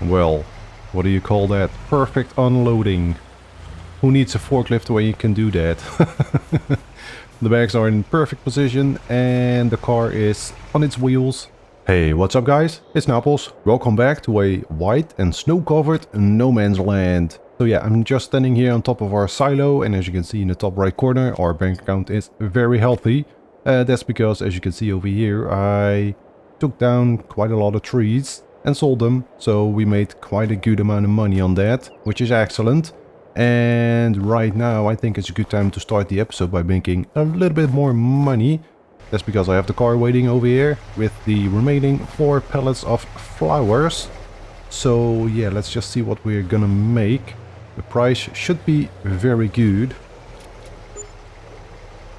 Well, what do you call that? Perfect unloading. Who needs a forklift when you can do that? The bags are in perfect position and the car is on its wheels. Hey, what's up guys? It's Naples. Welcome back to a white and snow-covered no man's land. So yeah, I'm just standing here on top of our silo, and as you can see in the top right corner, our bank account is very healthy. That's because, as you can see over here, I took down quite a lot of trees and sold them. So we made quite a good amount of money on that, which is excellent. And right now I think it's a good time to start the episode by making a little bit more money. That's because I have the car waiting over here with the remaining 4 pallets of flowers. So yeah, let's just see what we're gonna make. The price should be very good.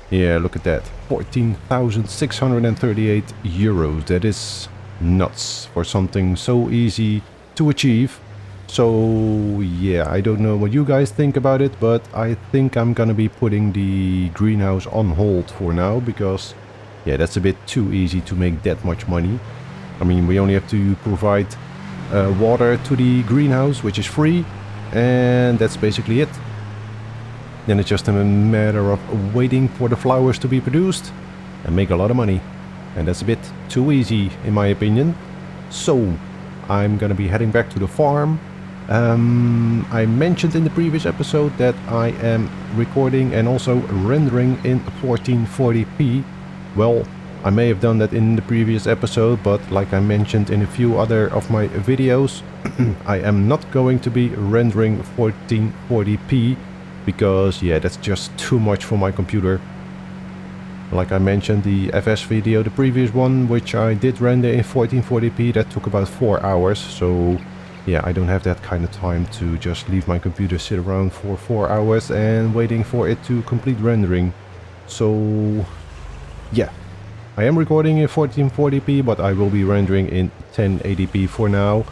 Yeah, look at that. 14,638 euros. That is nuts for something so easy to achieve. So yeah, I don't know what you guys think about it, but I think I'm gonna be putting the greenhouse on hold for now, because yeah, that's a bit too easy to make that much money. I mean, we only have to provide water to the greenhouse, which is free, and that's basically it. Then it's just a matter of waiting for the flowers to be produced and make a lot of money. And that's a bit too easy in my opinion. So I'm gonna be heading back to the farm. I mentioned in the previous episode that I am recording and also rendering in 1440p. Well, I may have done that in the previous episode, but like I mentioned in a few other of my videos, I am not going to be rendering 1440p because yeah, that's just too much for my computer. Like I mentioned, the FS video, the previous one, which I did render in 1440p, that took about 4 hours, so yeah, I don't have that kind of time to just leave my computer sit around for 4 hours and waiting for it to complete rendering. So yeah, I am recording in 1440p, but I will be rendering in 1080p for now,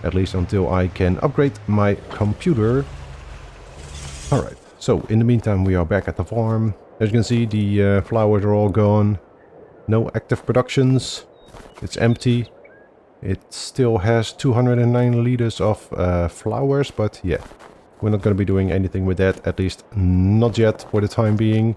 at least until I can upgrade my computer. Alright, so in the meantime we are back at the farm. As you can see, the flowers are all gone. No active productions. It's empty. It still has 209 liters of flowers, but yeah, we're not going to be doing anything with that, at least not yet for the time being.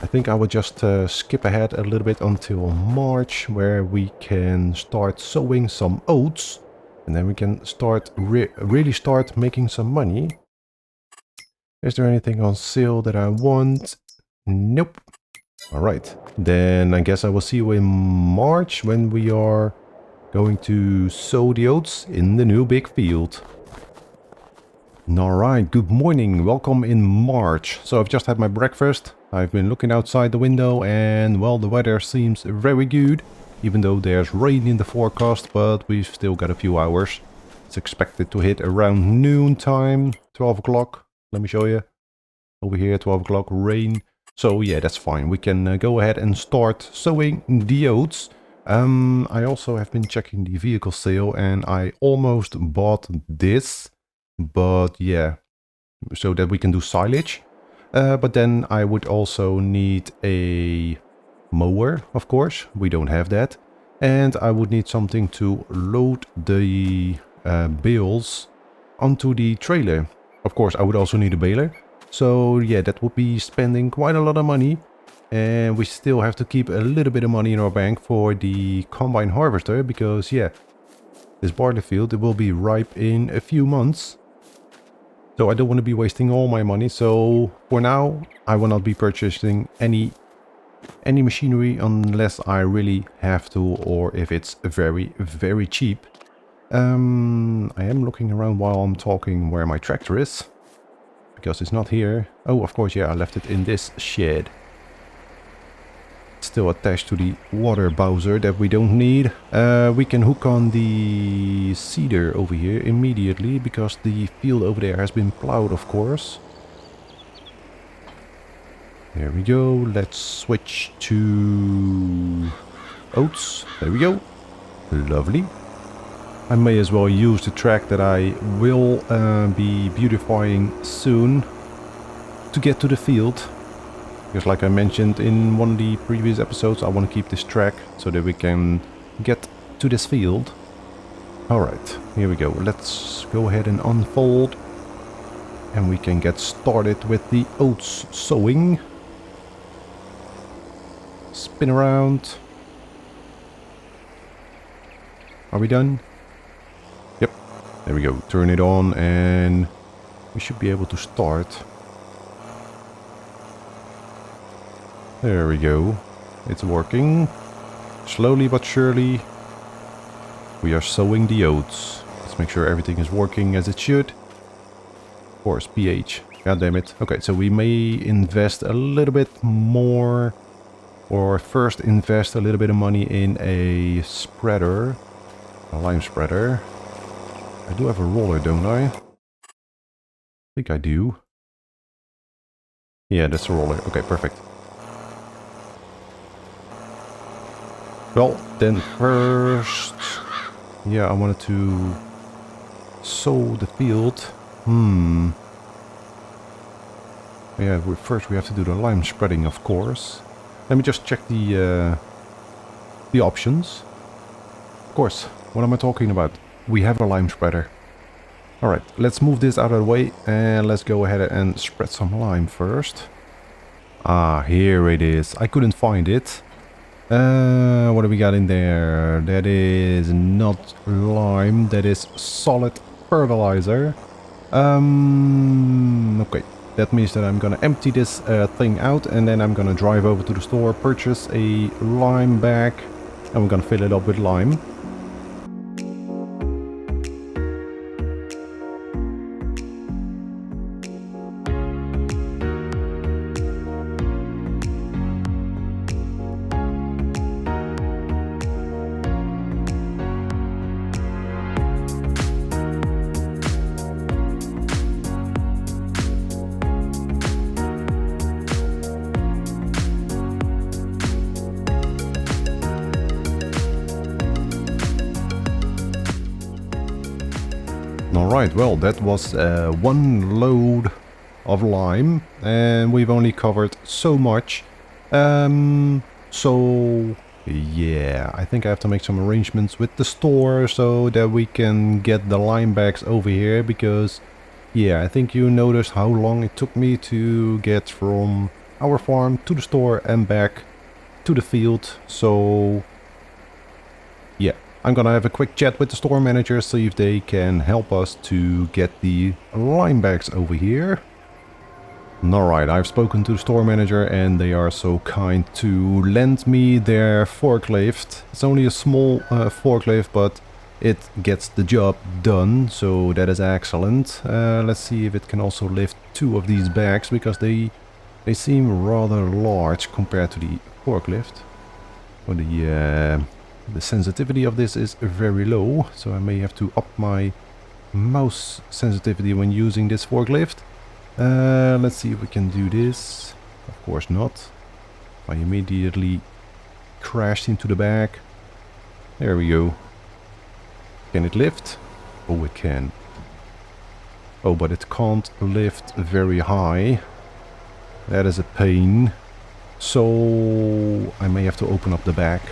I think I will just skip ahead a little bit until March, where we can start sowing some oats, and then we can start really start making some money. Is there anything on sale that I want? Nope. Alright, then I guess I will see you in March when we are going to sow the oats in the new big field. Alright, good morning, welcome in March. So I've just had my breakfast, I've been looking outside the window, and well, the weather seems very good, even though there's rain in the forecast, but we've still got a few hours. It's expected to hit around noon time, 12 o'clock. Let me show you. Over here, 12 o'clock, rain. So yeah, that's fine. We can go ahead and start sowing the oats. I also have been checking the vehicle sale, and I almost bought this. But yeah, so that we can do silage. But then I would also need a mower, of course. We don't have that. And I would need something to load the bales onto the trailer. Of course, I would also need a baler. So yeah, that would be spending quite a lot of money. And we still have to keep a little bit of money in our bank for the combine harvester, because yeah, this barley field, it will be ripe in a few months. So I don't want to be wasting all my money. So for now, I will not be purchasing any machinery unless I really have to, or if it's very, very cheap. I am looking around while I'm talking where my tractor is, because it's not here. Oh, of course, yeah, I left it in this shed. It's still attached to the water bowser that we don't need. We can hook on the seeder over here immediately, because the field over there has been plowed, of course. There we go. Let's switch to oats. There we go. Lovely. I may as well use the track that I will be beautifying soon to get to the field. Because like I mentioned in one of the previous episodes, I want to keep this track so that we can get to this field. Alright, here we go. Let's go ahead and unfold. And we can get started with the oats sowing. Spin around. Are we done? Yep. There we go. Turn it on and we should be able to start. There we go. It's working. Slowly but surely. We are sowing the oats. Let's make sure everything is working as it should. Of course, pH. God damn it. Okay, so we may invest a little bit more. Or first invest a little bit of money in a spreader. A lime spreader. I do have a roller, don't I? I think I do. Yeah, that's a roller. Okay, perfect. Well, then first... Yeah, I wanted to sow the field. Yeah, first we have to do the lime spreading, of course. Let me just check the options. Of course, what am I talking about? We have a lime spreader. Alright, let's move this out of the way and let's go ahead and spread some lime first. Ah, here it is. I couldn't find it. What do we got in there? That is not lime, that is solid fertilizer. Okay, that means that I'm gonna empty this thing out and then I'm gonna drive over to the store, purchase a lime bag, and we're gonna fill it up with lime. Alright, well, that was one load of lime, and we've only covered so much. So, yeah, I think I have to make some arrangements with the store so that we can get the lime bags over here, because, yeah, I think you noticed how long it took me to get from our farm to the store and back to the field, so... yeah, I'm gonna have a quick chat with the store manager, see if they can help us to get the lime bags over here. Alright, I've spoken to the store manager and they are so kind to lend me their forklift. It's only a small forklift, but it gets the job done, so that is excellent. Let's see if it can also lift 2 of these bags, because they seem rather large compared to the forklift. Or the sensitivity of this is very low, so I may have to up my mouse sensitivity when using this forklift. Let's see if we can do this. Of course not. I immediately crashed into the back. There we go. Can it lift? Oh, it can. Oh, but it can't lift very high. That is a pain. So I may have to open up the back.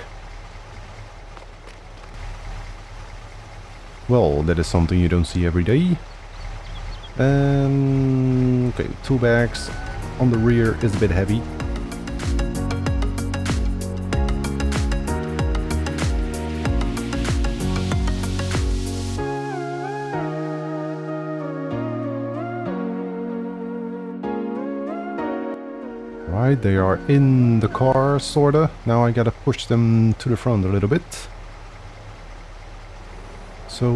Well, that is something you don't see every day. Okay, 2 bags on the rear is a bit heavy. Right, they are in the car, sorta. Now I gotta push them to the front a little bit. So,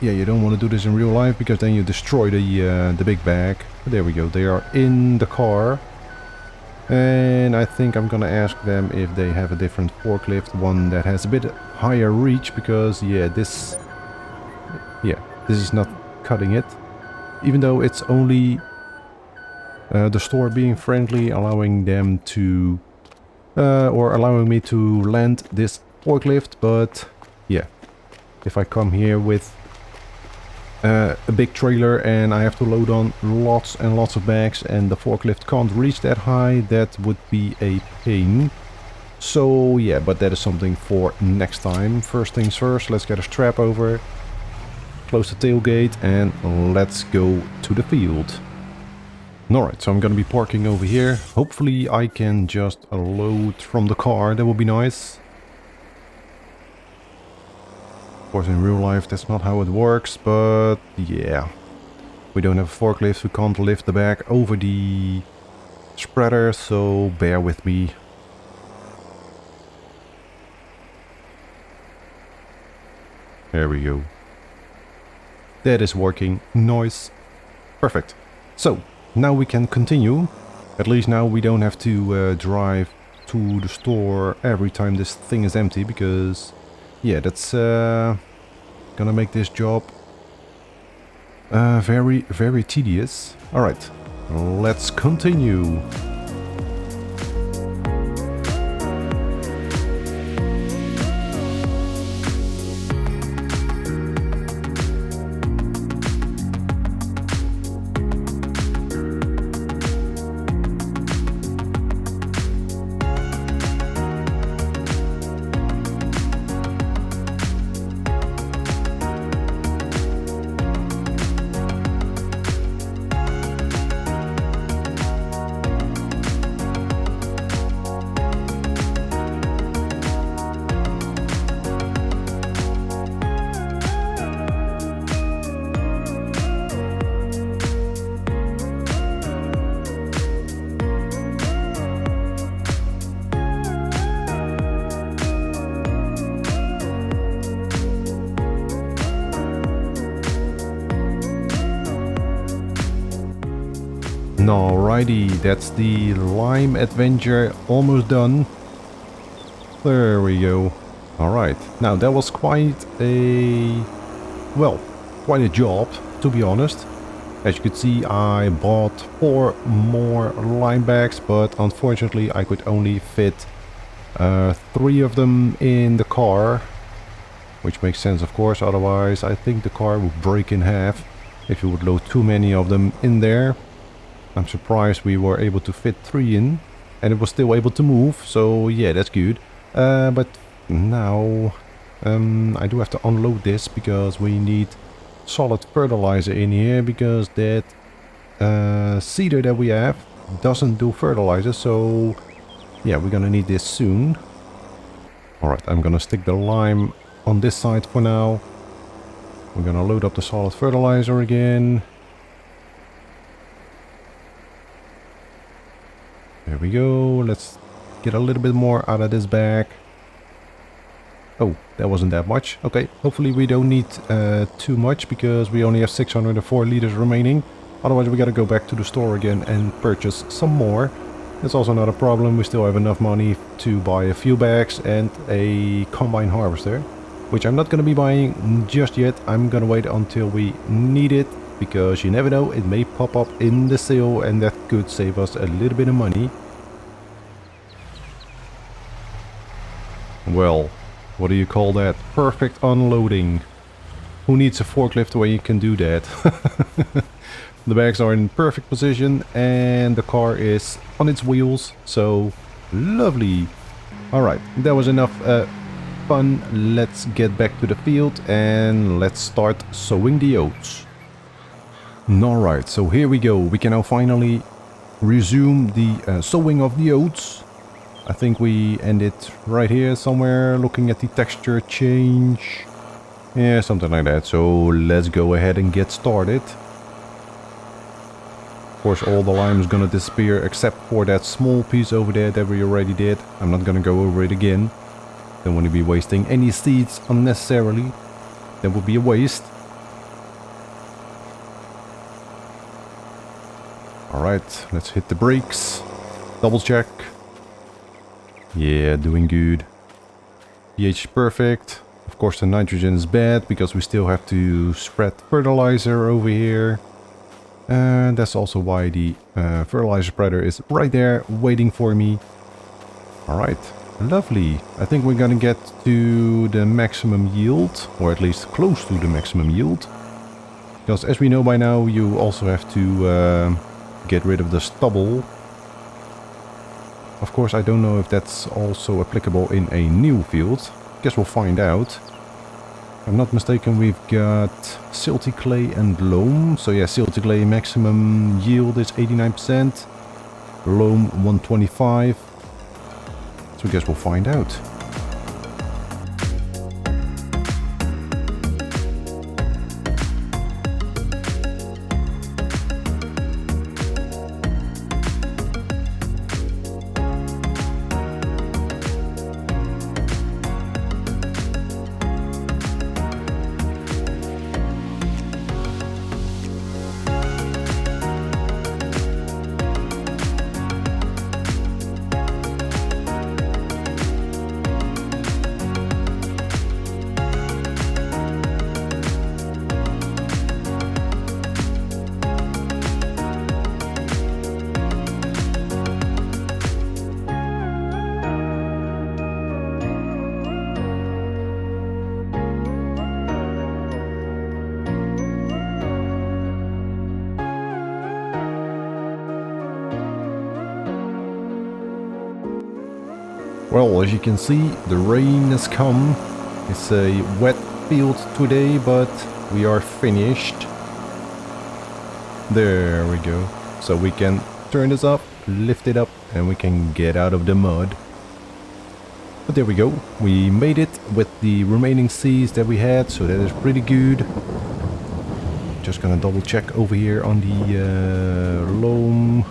yeah, you don't want to do this in real life, because then you destroy the big bag. But there we go, they are in the car. And I think I'm gonna ask them if they have a different forklift, one that has a bit higher reach, because yeah, this is not cutting it. Even though it's only the store being friendly, allowing them to, or allowing me to land this forklift, but yeah. If I come here with a big trailer and I have to load on lots and lots of bags and the forklift can't reach that high, that would be a pain. So yeah, but that is something for next time. First things first, let's get a strap over, close the tailgate, and let's go to the field. Alright, so I'm gonna be parking over here. Hopefully I can just load from the car, that would be nice. Of course in real life that's not how it works, but yeah. We don't have a forklift, we can't lift the bag over the spreader, so bear with me. There we go. That is working. Nice. Perfect. So, now we can continue. At least now we don't have to drive to the store every time this thing is empty, because yeah, that's gonna make this job very, very tedious. Alright, let's continue. Alrighty, that's the lime adventure almost done. There we go. Alright, now that was quite a job, to be honest. As you could see, I bought 4 more lime bags, but unfortunately I could only fit 3 of them in the car. Which makes sense, of course, otherwise I think the car would break in half if you would load too many of them in there. I'm surprised we were able to fit 3 in, and it was still able to move, so yeah, that's good. But now I do have to unload this because we need solid fertilizer in here, because that seeder that we have doesn't do fertilizer, so yeah, we're gonna need this soon. Alright, I'm gonna stick the lime on this side for now. We're gonna load up the solid fertilizer again. There we go. Let's get a little bit more out of this bag. Oh, that wasn't that much. Okay, hopefully we don't need too much, because we only have 604 liters remaining. Otherwise we gotta go back to the store again and purchase some more. That's also not a problem. We still have enough money to buy a few bags and a combine harvester, which I'm not gonna be buying just yet. I'm gonna wait until we need it, because you never know, it may pop up in the sale and that could save us a little bit of money. Well, what do you call that? Perfect unloading. Who needs a forklift where you can do that? The bags are in perfect position and the car is on its wheels, so lovely. Alright, that was enough fun. Let's get back to the field and let's start sowing the oats. Alright, so here we go. We can now finally resume the sowing of the oats. I think we ended right here somewhere, looking at the texture change. Yeah, something like that. So let's go ahead and get started. Of course, all the lime is gonna disappear except for that small piece over there that we already did. I'm not gonna go over it again. Don't want to be wasting any seeds unnecessarily. That would be a waste. Alright, let's hit the brakes. Double check. Yeah, doing good. pH is perfect. Of course the nitrogen is bad because we still have to spread fertilizer over here. And that's also why the fertilizer spreader is right there waiting for me. Alright, lovely. I think we're gonna get to the maximum yield, or at least close to the maximum yield. Because as we know by now, you also have to get rid of the stubble. Of course, I don't know if that's also applicable in a new field. Guess we'll find out. If I'm not mistaken, we've got silty clay and loam. So yeah, silty clay maximum yield is 89%. Loam 125. So I guess we'll find out. Well, as you can see, the rain has come. It's a wet field today, but we are finished. There we go. So we can turn this up, lift it up, and we can get out of the mud. But there we go. We made it with the remaining seeds that we had, so that is pretty good. Just gonna double check over here on the loam.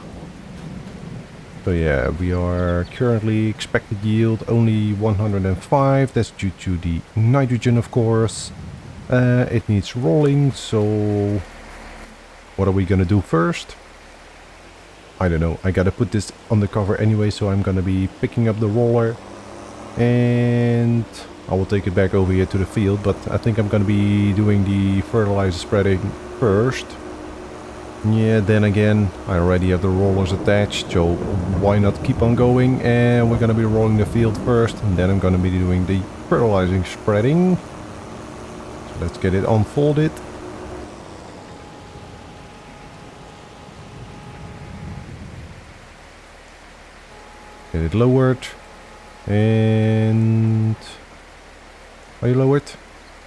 So yeah, we are currently expected yield only 105. That's due to the nitrogen, of course. It needs rolling, so what are we gonna do first? I don't know. I gotta put this on the cover anyway, so I'm gonna be picking up the roller and I will take it back over here to the field, but I think I'm gonna be doing the fertilizer spreading first. Yeah, then again, I already have the rollers attached, so why not keep on going? And we're gonna be rolling the field first, and then I'm gonna be doing the fertilizing spreading. So let's get it unfolded. Get it lowered. And... are you lowered?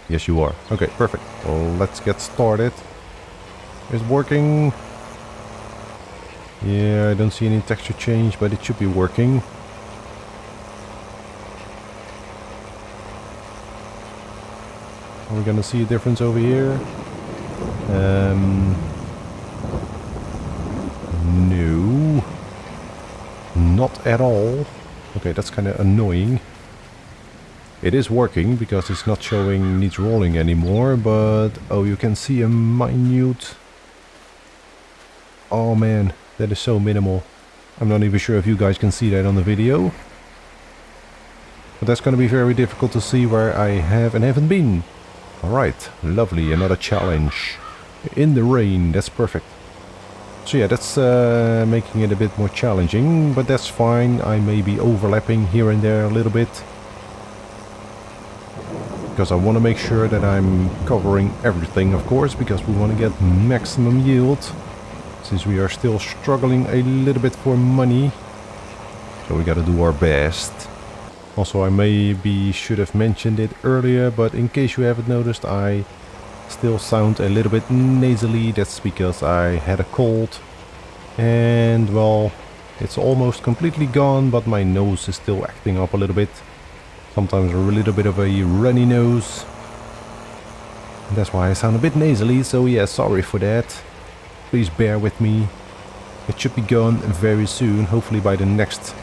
Yes, you are. Okay, perfect. Well, let's get started. It's working. Yeah, I don't see any texture change, but it should be working. Are we gonna see a difference over here? No. Not at all. Okay, that's kind of annoying. It is working because it's not showing needs rolling anymore, but oh, you can see a minute... oh man, that is so minimal. I'm not even sure if you guys can see that on the video. But that's going to be very difficult to see where I have and haven't been. Alright, lovely, another challenge. In the rain, that's perfect. So yeah, that's making it a bit more challenging, but that's fine. I may be overlapping here and there a little bit. Because I want to make sure that I'm covering everything, of course, because we want to get maximum yield. Since we are still struggling a little bit for money. So we gotta do our best. Also, I maybe should have mentioned it earlier, but in case you haven't noticed, I still sound a little bit nasally. That's because I had a cold. And well, it's almost completely gone, but my nose is still acting up a little bit. Sometimes a little bit of a runny nose. And that's why I sound a bit nasally, so yeah, sorry for that. Please bear with me. It should be gone very soon. Hopefully by the next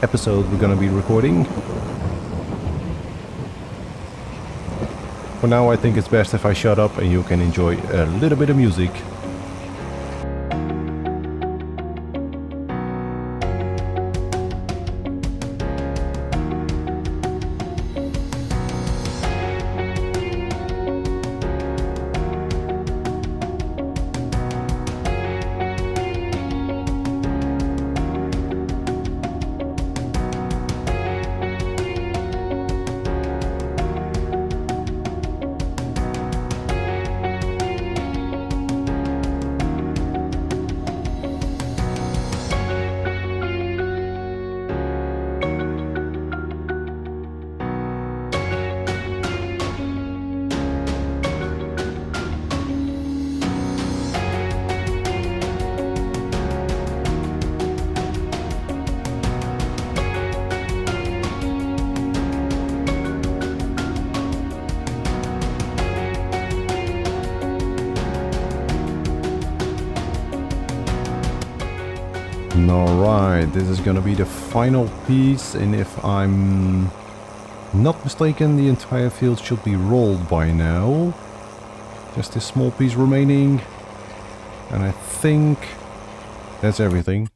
episode we're gonna be recording. For now I think it's best if I shut up and you can enjoy a little bit of music. Alright, this is gonna be the final piece, and if I'm not mistaken, the entire field should be rolled by now. Just this small piece remaining. And I think that's everything.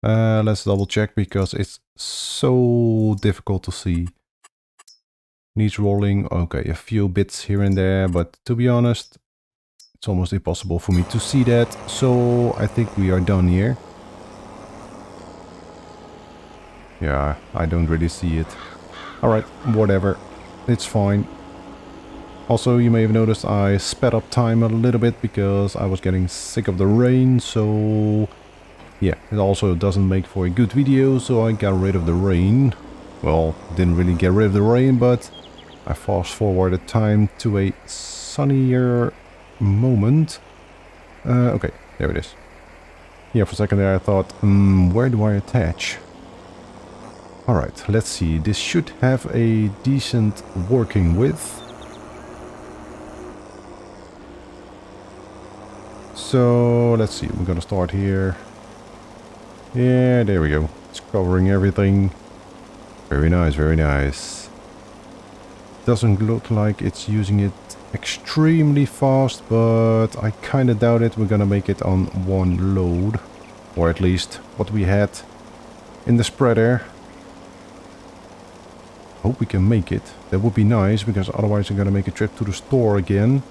Let's double check because it's so difficult to see. Needs rolling. Okay, a few bits here and there, but to be honest, it's almost impossible for me to see that. So I think we are done here. Yeah, I don't really see it. Alright, whatever. It's fine. Also, you may have noticed I sped up time a little bit because I was getting sick of the rain, so yeah, it also doesn't make for a good video, so I got rid of the rain. Well, didn't really get rid of the rain, but I fast forwarded time to a sunnier moment. Okay, there it is. Yeah, for a second there I thought, where do I attach? Alright, let's see. This should have a decent working width. So, let's see. We're gonna start here. Yeah, there we go. It's covering everything. Very nice, very nice. Doesn't look like it's using it extremely fast, but I kinda doubt it. We're gonna make it on one load. Or at least what we had in the spreader. Hope we can make it. That would be nice, because otherwise I'm gonna make a trip to the store again.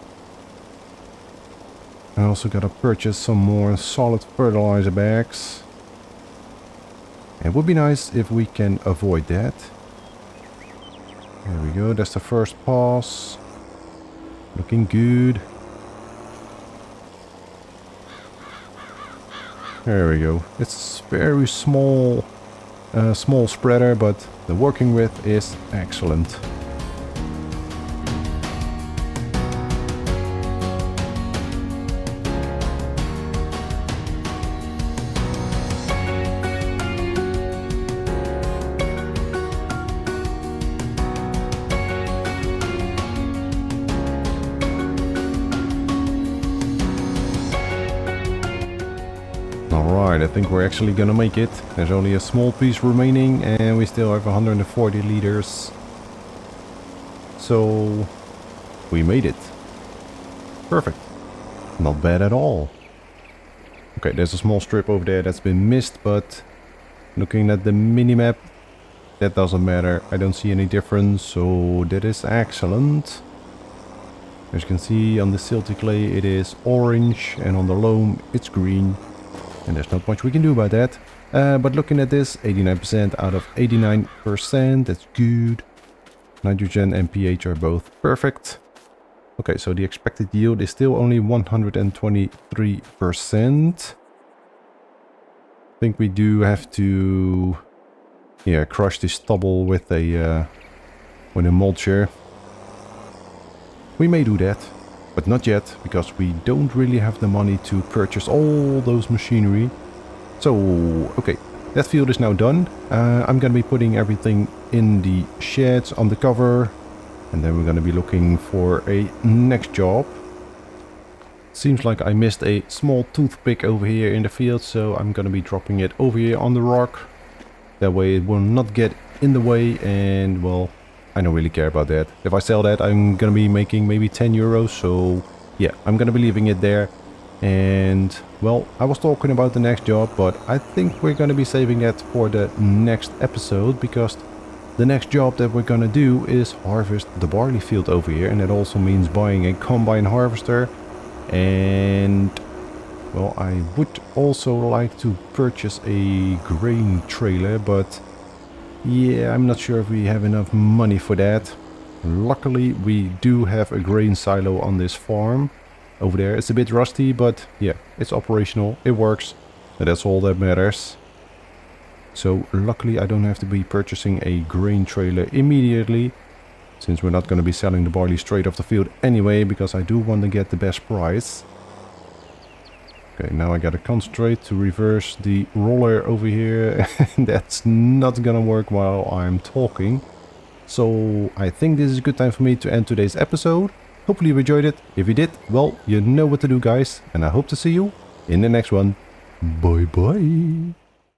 I also gotta purchase some more solid fertilizer bags. It would be nice if we can avoid that. There we go, that's the first pass. Looking good. There we go. It's very small, small spreader, but the working width is excellent. Alright, I think we're actually gonna make it. There's only a small piece remaining and we still have 140 liters. So we made it. Perfect. Not bad at all. Okay, there's a small strip over there that's been missed, but looking at the minimap, that doesn't matter. I don't see any difference, so that is excellent. As you can see, on the silty clay it is orange and on the loam it's green. And there's not much we can do about that. But looking at this, 89% out of 89%, that's good. Nitrogen and pH are both perfect. Okay, so the expected yield is still only 123%. I think we do have to, yeah, crush this stubble with a mulcher. We may do that. But not yet, because we don't really have the money to purchase all those machinery. So, okay, that field is now done. I'm gonna be putting everything in the sheds on the cover. And then we're gonna be looking for a next job. Seems like I missed a small toothpick over here in the field, so I'm gonna be dropping it over here on the rock. That way it will not get in the way, and well, I don't really care about that. If I sell that, I'm gonna be making maybe 10 euros, so yeah, I'm gonna be leaving it there. And well, I was talking about the next job, but I think we're gonna be saving that for the next episode, because the next job that we're gonna do is harvest the barley field over here, and that also means buying a combine harvester. And well, I would also like to purchase a grain trailer, but yeah, I'm not sure if we have enough money for that. Luckily, we do have a grain silo on this farm over there. It's a bit rusty, but yeah, it's operational. It works. And that's all that matters. So luckily, I don't have to be purchasing a grain trailer immediately, since we're not going to be selling the barley straight off the field anyway, because I do want to get the best price. Okay, now I gotta concentrate to reverse the roller over here. That's not gonna work while I'm talking. So I think this is a good time for me to end today's episode. Hopefully you enjoyed it. If you did, well, you know what to do, guys. And I hope to see you in the next one. Bye bye.